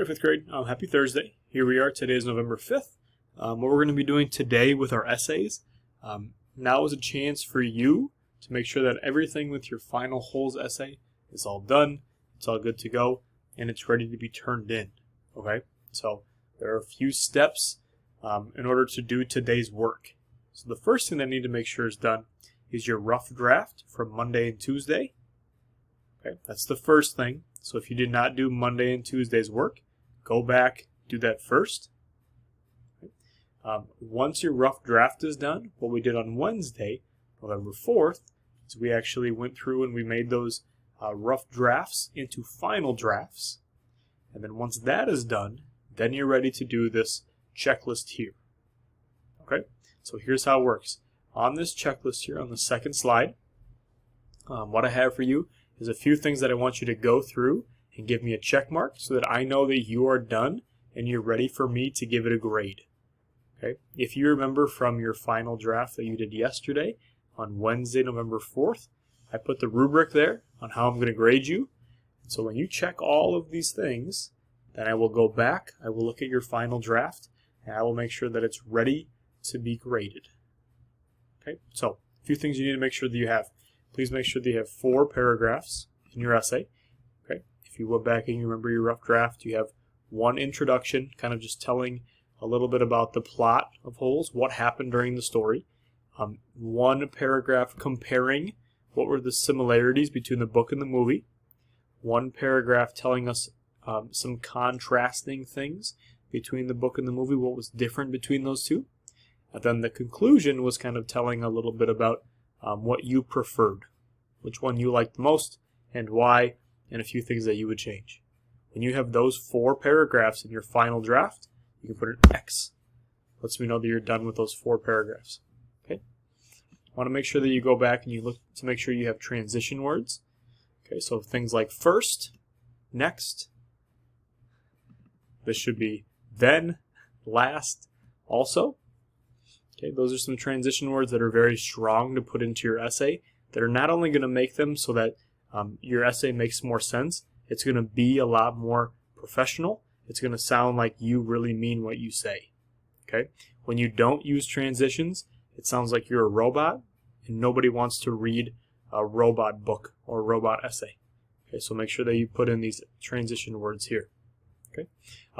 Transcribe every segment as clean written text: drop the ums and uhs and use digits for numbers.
All right, fifth grade, happy Thursday. Here we are. Today is November 5th. What we're going to be doing today with our essays, now is a chance for you to make sure that everything with your final holes essay is all done, it's all good to go, and it's ready to be turned in. Okay? So there are a few steps in order to do today's work. So the first thing that I need to make sure is done is your rough draft from Monday and Tuesday. Okay, that's the first thing. So if you did not do Monday and Tuesday's work, go back, do that first. Okay. Once your rough draft is done, what we did on Wednesday, November 4th, is we actually went through and we made those rough drafts into final drafts. And then once that is done, then you're ready to do this checklist here. Okay, so here's how it works. On this checklist here, on the second slide, what I have for you is a few things that I want you to go through and give me a check mark so that I know that you are done and you're ready for me to give it a grade. Okay? If you remember from your final draft that you did yesterday, on Wednesday, November 4th, I put the rubric there on how I'm going to grade you. So when you check all of these things, then I will go back, I will look at your final draft, and I will make sure that it's ready to be graded. Okay? So, a few things you need to make sure that you have. Please make sure that you have 4 paragraphs in your essay. Okay. If you went back and you remember your rough draft, you have 1 introduction, kind of just telling a little bit about the plot of Holes, what happened during the story. 1 paragraph comparing what were the similarities between the book and the movie. 1 paragraph telling us some contrasting things between the book and the movie, what was different between those two. And then the conclusion was kind of telling a little bit about what you preferred, which one you liked the most, and why, and a few things that you would change. When you have those 4 paragraphs in your final draft, you can put an X. Lets me know that you're done with those 4 paragraphs. Okay. I want to make sure that you go back and you look to make sure you have transition words. Okay, so things like first, next. This should be then, last, also. Okay, those are some transition words that are very strong to put into your essay that are not only going to make them so that your essay makes more sense, it's going to be a lot more professional. It's going to sound like you really mean what you say. Okay, when you don't use transitions, it sounds like you're a robot and nobody wants to read a robot book or a robot essay. Okay, so make sure that you put in these transition words here. Okay,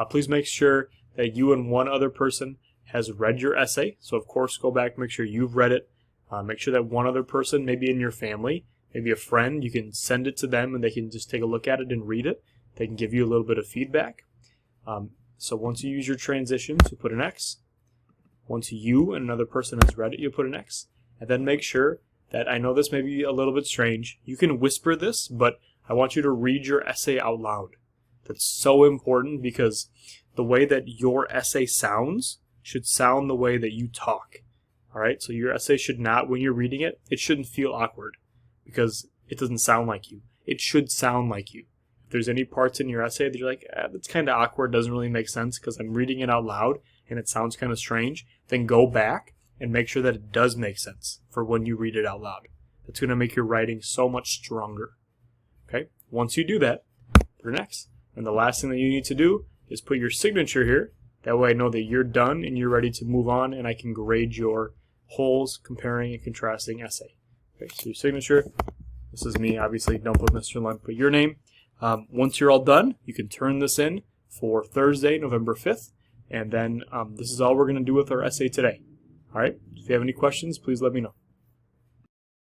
please make sure that you and 1 other person has read your essay. So of course, go back, make sure you've read it. Make sure that 1 other person, maybe in your family, maybe a friend, you can send it to them and they can just take a look at it and read it. They can give you a little bit of feedback. So once you use your transitions, you put an X. Once you and another person has read it, you put an X. And then make sure that, I know this may be a little bit strange, you can whisper this, but I want you to read your essay out loud. That's so important because the way that your essay sounds should sound the way that you talk. Alright, so your essay should not, when you're reading it, it shouldn't feel awkward because it doesn't sound like you. It should sound like you. If there's any parts in your essay that you're like, that's kind of awkward, doesn't really make sense because I'm reading it out loud and it sounds kind of strange, then go back and make sure that it does make sense for when you read it out loud. That's going to make your writing so much stronger. Okay, once you do that, put an X. And the last thing that you need to do is put your signature here. That way I know that you're done and you're ready to move on and I can grade your Holes, comparing and contrasting essay. Okay, so your signature, this is me, obviously don't put Mr. Lund, put your name. Once you're all done, you can turn this in for Thursday, November 5th, and then this is all we're going to do with our essay today. Alright, if you have any questions, please let me know.